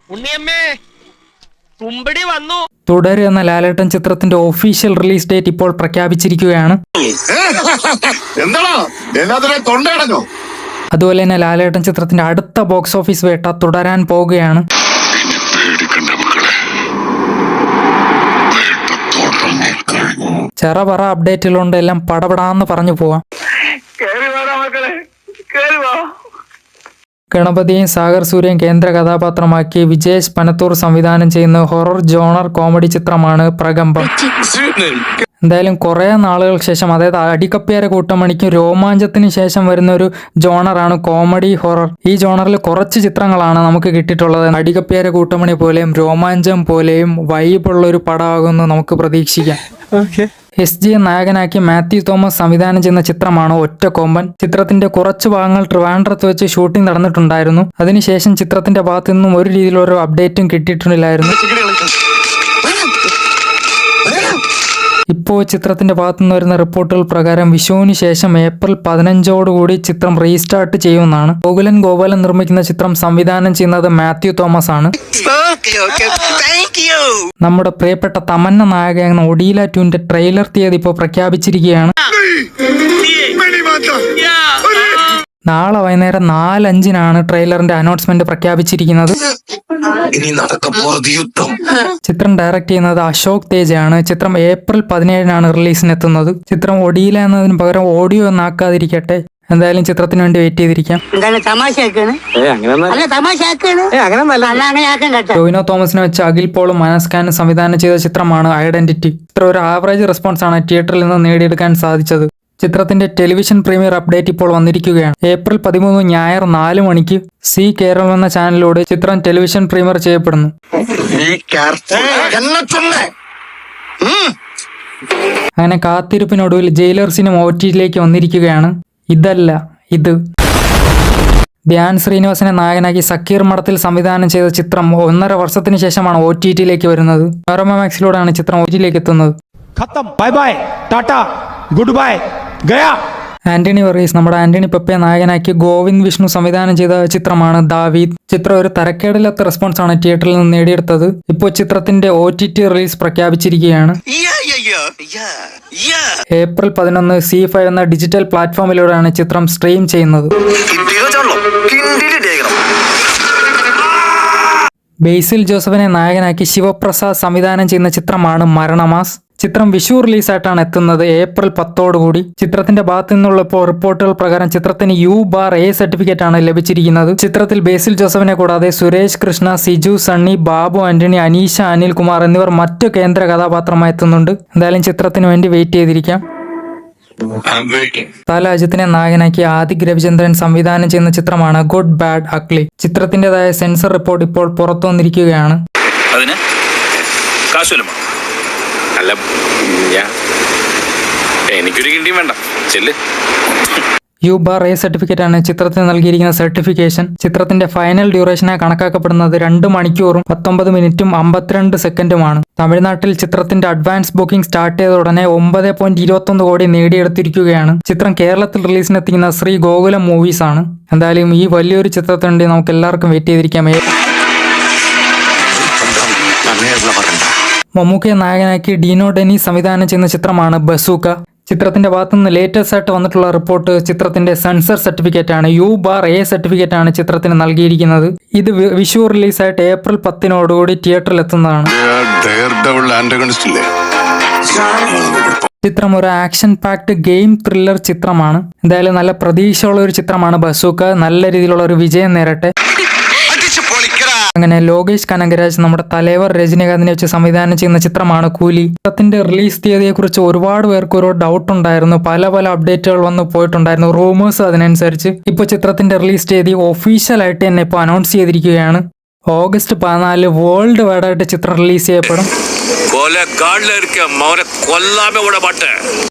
ഉണ്ണിയമ്മേ തുമ്പടി വന്നു. തുടര് എന്ന ലാലേട്ടൻ ചിത്രത്തിന്റെ ഒഫീഷ്യൽ റിലീസ് ഡേറ്റ് ഇപ്പോൾ പ്രഖ്യാപിച്ചിരിക്കുകയാണ്. അതുപോലെ തന്നെ ലാലേട്ടൻ ചിത്രത്തിന്റെ അടുത്ത ബോക്സ് ഓഫീസ് വേട്ട തുടരാൻ പോകുകയാണ്. ചെറപറ അപ്ഡേറ്റുകളുണ്ട്, എല്ലാം പടപടാന്ന് പറഞ്ഞു പോവാം. ഗണപതിയും സാഗർ സൂര്യയും കേന്ദ്ര കഥാപാത്രമാക്കി വിജേഷ് പനത്തൂർ സംവിധാനം ചെയ്യുന്ന ഹൊറർ ജോണർ കോമഡി ചിത്രമാണ് പ്രകമ്പം. എന്തായാലും കുറേ നാളുകൾക്ക് ശേഷം, അതായത് അടിക്കപ്പേര കൂട്ടമണിക്കും രോമാഞ്ചത്തിന് ശേഷം വരുന്ന ഒരു ജോണറാണ് കോമഡി ഹൊറർ. ഈ ജോണറിൽ കുറച്ച് ചിത്രങ്ങളാണ് നമുക്ക് കിട്ടിയിട്ടുള്ളത്. അടിക്കപ്പേര കൂട്ടമണി പോലെയും രോമാഞ്ചം പോലെയും വൈബുള്ള ഒരു പടമാകുമെന്ന് നമുക്ക് പ്രതീക്ഷിക്കാം. SG നായകനാക്കി മാത്യു തോമസ് സംവിധാനം ചെയ്യുന്ന ചിത്രമാണ് ഒറ്റക്കൊമ്പൻ. ചിത്രത്തിന്റെ കുറച്ച് ഭാഗങ്ങൾ ട്രിവാൻഡ്രത്ത് വെച്ച് ഷൂട്ടിംഗ് നടന്നിട്ടുണ്ടായിരുന്നു. അതിനുശേഷം ചിത്രത്തിന്റെ ഭാഗത്തു നിന്നും ഒരു രീതിയിലൊരു അപ്ഡേറ്റും കിട്ടിയിട്ടില്ലായിരുന്നു. ഇപ്പോൾ ചിത്രത്തിന്റെ ഭാഗത്തുനിന്ന് വരുന്ന റിപ്പോർട്ടുകൾ പ്രകാരം വിഷുവിന് ശേഷം ഏപ്രിൽ 15 ചിത്രം റീസ്റ്റാർട്ട് ചെയ്യുമെന്നാണ്. ഗോകുലൻ നിർമ്മിക്കുന്ന ചിത്രം സംവിധാനം ചെയ്യുന്നത് മാത്യു തോമസ് ആണ്. നമ്മുടെ പ്രിയപ്പെട്ട തമന്ന നായകനായ ഒഡീല 2ന്റെ ട്രെയിലർ തീയതി ഇപ്പോൾ പ്രഖ്യാപിച്ചിരിക്കുകയാണ്. നാളെ വൈകുന്നേരം 4:05 ട്രെയിലറിന്റെ അനൗൺസ്മെന്റ് പ്രഖ്യാപിച്ചിരിക്കുന്നത്. ചിത്രം ഡയറക്ട് ചെയ്യുന്നത് അശോക് തേജയാണ്. ചിത്രം ഏപ്രിൽ 17 റിലീസിനെത്തുന്നത്. ചിത്രം ഒഡീല എന്നതിന് പകരം ഓഡിയോ എന്നാക്കാതിരിക്കട്ടെ. എന്തായാലും ചിത്രത്തിന് വേണ്ടി വെയിറ്റ് ചെയ്തിരിക്കാം. ടോവിനോ തോമസിനെ വെച്ച് അഖിൽ പോളും മനസ് ഖാനും സംവിധാനം ചെയ്ത ചിത്രമാണ് ഐഡന്റിറ്റി. ചിത്രം ഒരു ആവറേജ് റെസ്പോൺസ് ആണ് തിയേറ്ററിൽ നിന്ന് നേടിയെടുക്കാൻ സാധിച്ചത്. ചിത്രത്തിന്റെ ടെലിവിഷൻ പ്രീമിയർ അപ്ഡേറ്റ് ഇപ്പോൾ വന്നിരിക്കുകയാണ്. ഏപ്രിൽ 13 ഞായർ 4 മണിക്ക് സി കേരളം എന്ന ചാനലിലൂടെ ചിത്രം ടെലിവിഷൻ പ്രീമിയർ ചെയ്യപ്പെടുന്നു. അങ്ങനെ കാത്തിരിപ്പിനൊടുവിൽ ജയിലർ സിനിമ OTTയിലേക്ക് വന്നിരിക്കുകയാണ്. ഇതല്ല ഇത്. ധ്യാൻ ശ്രീനിവാസനെ നായകനാക്കി സക്കീർ മഠത്തിൽ സംവിധാനം ചെയ്ത ചിത്രം 1.5 വർഷത്തിന് ശേഷമാണ് OTTയിലേക്ക് വരുന്നത്. മനോരമ മാക്സിലൂടെയാണ് ചിത്രം OTTയിലേക്ക് എത്തുന്നത്. Bye bye tata good bye ഗയാ. ആന്റണി വർഗീസ്, നമ്മുടെ ആന്റണി പെപ്പയെ നായകനാക്കി ഗോവിന്ദ് വിഷ്ണു സംവിധാനം ചെയ്ത ചിത്രമാണ് ദാവീദ്. ചിത്രം ഒരു തരക്കേടില്ലാത്ത റെസ്പോൺസ് ആണ് തിയേറ്ററിൽ നിന്ന് നേടിയെടുത്തത്. ഇപ്പോൾ ചിത്രത്തിന്റെ OTT റിലീസ് പ്രഖ്യാപിച്ചിരിക്കുകയാണ്. ഏപ്രിൽ 11 C5 എന്ന ഡിജിറ്റൽ പ്ലാറ്റ്ഫോമിലൂടെയാണ് ചിത്രം സ്ട്രീം ചെയ്യുന്നത്. ബേസിൽ ജോസഫിനെ നായകനാക്കി ശിവപ്രസാദ് സംവിധാനം ചെയ്യുന്ന ചിത്രമാണ് മരണമാസ്. ചിത്രം വിഷു റിലീസായിട്ടാണ് എത്തുന്നത് ഏപ്രിൽ 10. ചിത്രത്തിന്റെ ഭാഗത്തു നിന്നുള്ള റിപ്പോർട്ടുകൾ പ്രകാരം ചിത്രത്തിന് U/A സർട്ടിഫിക്കറ്റ് ആണ് ലഭിച്ചിരിക്കുന്നത്. ചിത്രത്തിൽ ബേസിൽ ജോസഫിനെ കൂടാതെ സുരേഷ് കൃഷ്ണ, സിജു സണ്ണി, ബാബു ആന്റണി, അനീഷ അനിൽകുമാർ എന്നിവർ മറ്റു കേന്ദ്ര കഥാപാത്രമായി എത്തുന്നുണ്ട്. എന്തായാലും ചിത്രത്തിന് വേണ്ടി വെയിറ്റ് ചെയ്തിരിക്കാം. താലാജിത്തിനെ നായകനാക്കി ആദിക് രവിചന്ദ്രൻ സംവിധാനം ചെയ്യുന്ന ചിത്രമാണ് ഗുഡ് ബാഡ് അഗ്ലി. ചിത്രത്തിന്റേതായ സെൻസർ റിപ്പോർട്ട് ഇപ്പോൾ പുറത്തു വന്നിരിക്കുകയാണ്. U/A സർട്ടിഫിക്കറ്റ് ആണ് ചിത്രത്തിന് നൽകിയിരിക്കുന്ന സർട്ടിഫിക്കേഷൻ. ചിത്രത്തിന്റെ ഫൈനൽ ഡ്യൂറേഷനായി കണക്കാക്കപ്പെടുന്നത് 2 മണിക്കൂറും 19 മിനിറ്റും 52 സെക്കൻഡുമാണ്. തമിഴ്നാട്ടിൽ ചിത്രത്തിന്റെ അഡ്വാൻസ് ബുക്കിംഗ് സ്റ്റാർട്ട് ചെയ്ത ഉടനെ 9.21 കോടി നേടിയെടുത്തിരിക്കുകയാണ്. ചിത്രം കേരളത്തിൽ റിലീസിനെത്തിക്കുന്ന ശ്രീ ഗോകുലം മൂവീസ് ആണ്. എന്തായാലും ഈ വലിയൊരു ചിത്രത്തിനുവേണ്ടി നമുക്ക് എല്ലാവർക്കും വെയിറ്റ് ചെയ്തിരിക്കാം. മമ്മൂക്കയെ നായകനാക്കി ഡീനോ ഡെനി സംവിധാനം ചെയ്യുന്ന ചിത്രമാണ് ബസൂക്ക. ചിത്രത്തിന്റെ ഭാഗത്തുനിന്ന് ലേറ്റസ്റ്റ് ആയിട്ട് വന്നിട്ടുള്ള റിപ്പോർട്ട് ചിത്രത്തിന്റെ സെൻസർ സർട്ടിഫിക്കറ്റ് ആണ്. U/A സർട്ടിഫിക്കറ്റ് ആണ് ചിത്രത്തിന് നൽകിയിരിക്കുന്നത്. ഇത് വിഷു റിലീസായിട്ട് ഏപ്രിൽ 10 തിയേറ്ററിൽ എത്തുന്നതാണ്. ചിത്രം ഒരു ആക്ഷൻ പാക്ഡ് ഗെയിം ത്രില്ലർ ചിത്രമാണ്. എന്തായാലും നല്ല പ്രതീക്ഷയുള്ള ഒരു ചിത്രമാണ് ബസൂക്ക. നല്ല രീതിയിലുള്ള ഒരു വിജയം നേരട്ടെ. അങ്ങനെ ലോകേഷ് കനകരാജ് നമ്മുടെ തലൈവർ രജനീകാന്തിനെ വെച്ച് സംവിധാനം ചെയ്യുന്ന ചിത്രമാണ് കൂലി. ചിത്രത്തിന്റെ റിലീസ് തീയതിയെക്കുറിച്ച് ഒരുപാട് പേർക്ക് ഒരു ഡൗട്ട് ഉണ്ടായിരുന്നു. പല അപ്ഡേറ്റുകൾ വന്ന് പോയിട്ടുണ്ടായിരുന്നു, റൂമേഴ്സ്. അതിനനുസരിച്ച് ഇപ്പോൾ ചിത്രത്തിന്റെ റിലീസ് തീയതി ഒഫീഷ്യലായിട്ട് തന്നെ ഇപ്പോൾ അനൗൺസ് ചെയ്തിരിക്കുകയാണ്. ഓഗസ്റ്റ് 14 വേൾഡ് വൈഡ് ആയിട്ട് ചിത്രം റിലീസ് ചെയ്യപ്പെടും.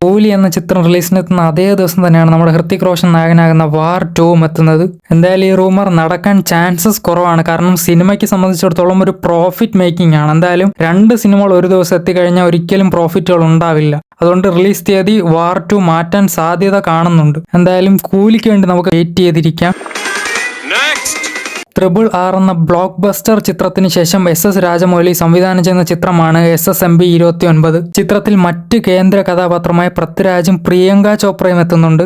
കൂലി എന്ന ചിത്രം റിലീസിനെത്തുന്ന അതേ ദിവസം തന്നെയാണ് നമ്മുടെ ഹൃത്തിക് റോഷൻ നായകനാകുന്ന വാർ 2 എത്തുന്നത്. എന്തായാലും ഈ റൂമർ നടക്കാൻ ചാൻസസ് കുറവാണ്. കാരണം സിനിമയ്ക്ക് സംബന്ധിച്ചിടത്തോളം ഒരു പ്രോഫിറ്റ് മേക്കിംഗ് ആണ്. എന്തായാലും 2 സിനിമകൾ ഒരു ദിവസം എത്തിക്കഴിഞ്ഞാൽ ഒരിക്കലും പ്രോഫിറ്റുകൾ ഉണ്ടാവില്ല. അതുകൊണ്ട് റിലീസ് തീയതി വാർ 2 മാറ്റാൻ സാധ്യത കാണുന്നുണ്ട്. എന്തായാലും കൂലിക്ക് വേണ്ടി നമുക്ക് വെയിറ്റ് ചെയ്തിരിക്കാം. RRR എന്ന ബ്ലോക്ക് ബസ്റ്റർ ചിത്രത്തിന് ശേഷം SS രാജമൗലി സംവിധാനം ചെയ്യുന്ന ചിത്രമാണ് SSMB 29. ചിത്രത്തിൽ മറ്റ് കേന്ദ്ര കഥാപാത്രമായ പൃഥ്വിരാജും പ്രിയങ്ക ചോപ്രയും എത്തുന്നുണ്ട്.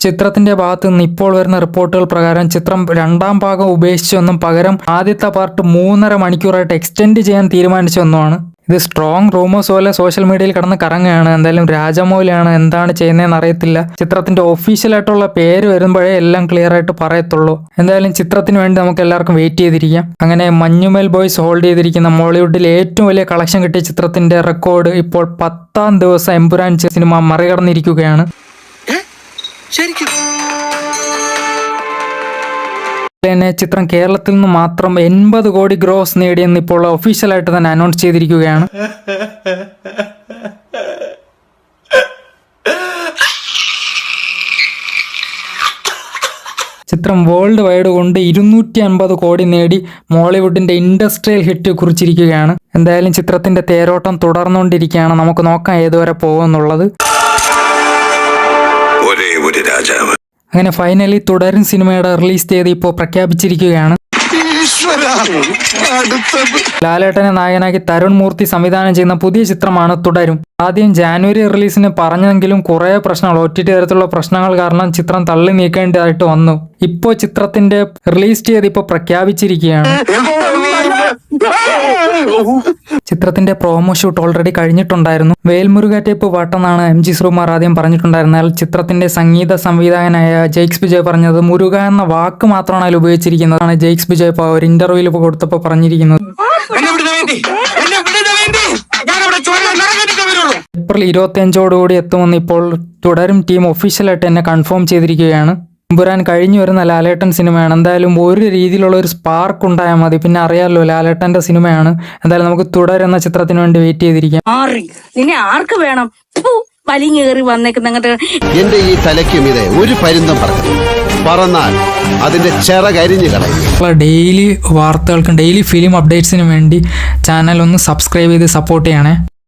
ചിത്രത്തിന്റെ ഭാഗത്ത് നിന്ന് ഇപ്പോൾ വരുന്ന റിപ്പോർട്ടുകൾ പ്രകാരം ചിത്രം 2ാം ഭാഗം ഉപേക്ഷിച്ചെന്നും പകരം ആദ്യത്തെ പാർട്ട് 3.5 മണിക്കൂറായിട്ട് എക്സ്റ്റെൻഡ് ചെയ്യാൻ തീരുമാനിച്ചെന്നുമാണ്. ഇത് സ്ട്രോങ് റൂമേഴ്സ് പോലെ സോഷ്യൽ മീഡിയയിൽ കിടന്ന് കറങ്ങുകയാണ്. എന്തായാലും രാജമൗലിയാണ് എന്താണ് ചെയ്യുന്നതെന്ന് അറിയത്തില്ല. ചിത്രത്തിന്റെ ഒഫീഷ്യലായിട്ടുള്ള പേര് വരുമ്പോഴേ എല്ലാം ക്ലിയർ ആയിട്ട് പറയത്തുള്ളൂ. എന്തായാലും ചിത്രത്തിന് വേണ്ടി നമുക്ക് എല്ലാവർക്കും വെയിറ്റ് ചെയ്തിരിക്കാം. അങ്ങനെ മഞ്ഞുമേൽ ബോയ്സ് ഹോൾഡ് ചെയ്തിരിക്കുന്ന മോളിവുഡിലെ ഏറ്റവും വലിയ കളക്ഷൻ കിട്ടിയ ചിത്രത്തിന്റെ റെക്കോർഡ് ഇപ്പോൾ 10ാം ദിവസം എമ്പുരാൻ സിനിമ മറികടന്നിരിക്കുകയാണ്. ചിത്രം കേരളത്തിൽ നിന്ന് മാത്രം 80 കോടി ഗ്രോസ് നേടിയെന്ന് ഇപ്പോൾ ഒഫീഷ്യലായിട്ട് തന്നെ അനൗൺസ് ചെയ്തിരിക്കുകയാണ്. ചിത്രം വേൾഡ് വൈഡ് കൊണ്ട് 250 കോടി നേടി മോളിവുഡിന്റെ ഇൻഡസ്ട്രിയൽ ഹിറ്റ് കുറിച്ചിരിക്കുകയാണ്. എന്തായാലും ചിത്രത്തിന്റെ തേരോട്ടം തുടർന്നുകൊണ്ടിരിക്കുകയാണ്. നമുക്ക് നോക്കാം ഏതുവരെ പോകുമെന്നുള്ളത്. അങ്ങനെ ഫൈനലി തുടരും സിനിമയുടെ റിലീസ് തീയതി ഇപ്പോൾ പ്രഖ്യാപിച്ചിരിക്കുകയാണ്. ലാലേട്ടനെ നായകനാക്കി തരുൺ മൂർത്തി സംവിധാനം ചെയ്യുന്ന പുതിയ ചിത്രമാണ് തുടരും. ആദ്യം ജാനുവരി റിലീസിന് പറഞ്ഞെങ്കിലും കുറേ പ്രശ്നങ്ങൾ OTT തരത്തിലുള്ള പ്രശ്നങ്ങൾ കാരണം ചിത്രം തള്ളി നീക്കേണ്ടതായിട്ട് വന്നു. ഇപ്പോൾ ചിത്രത്തിന്റെ റിലീസ് തീയതി ഇപ്പോൾ പ്രഖ്യാപിച്ചിരിക്കുകയാണ്. ചിത്രത്തിന്റെ പ്രോമോ ഷൂട്ട് ഓൾറെഡി കഴിഞ്ഞിട്ടുണ്ടായിരുന്നു. വേൽമുരുക ടൈപ്പ് വട്ടെന്നാണ് MG ശ്രീകുമാർ ആദ്യം പറഞ്ഞിട്ടുണ്ടായിരുന്നാൽ ചിത്രത്തിന്റെ സംഗീത സംവിധായകനായ ജെയ്ക്സ് ബിജോയ് പറഞ്ഞത് മുരുക എന്ന വാക്ക് മാത്രമാണ് അതിൽ ഉപയോഗിച്ചിരിക്കുന്നതാണ്. ജെയ്ക്സ് ബിജോയ് ഇപ്പോൾ ഒരു ഇന്റർവ്യൂവിൽ കൊടുത്തപ്പോൾ പറഞ്ഞിരിക്കുന്നത്. ഏപ്രിൽ 25 എത്തുമെന്ന് ഇപ്പോൾ തുടരും ടീം ഒഫീഷ്യലായിട്ട് എന്നെ കൺഫേം ചെയ്തിരിക്കുകയാണ്. എമ്പുരാൻ കഴിഞ്ഞു വരുന്ന ലാലേട്ടൻ സിനിമയാണ്. എന്തായാലും ഒരു രീതിയിലുള്ള ഒരു സ്പാർക്ക് ഉണ്ടായാൽ മതി. പിന്നെ അറിയാമല്ലോ ലാലേട്ടന്റെ സിനിമയാണ്. എന്തായാലും നമുക്ക് തുടരുന്ന ചിത്രത്തിന് വേണ്ടി വെയിറ്റ് ചെയ്തിരിക്കാം. ആർക്ക് വേണം എന്റെ ഈ തലയ്ക്കും ഇതേ ഒരു പരുന്തം പറന്നാൽ അതിന്റെ ചിറകരിഞ്ഞു കളയും. ഡെയിലി വാർത്തകൾക്കും ഡെയിലി ഫിലിം അപ്ഡേറ്റ്സിനും വേണ്ടി ചാനൽ ഒന്ന് സബ്സ്ക്രൈബ് ചെയ്ത് സപ്പോർട്ട് ചെയ്യണേ.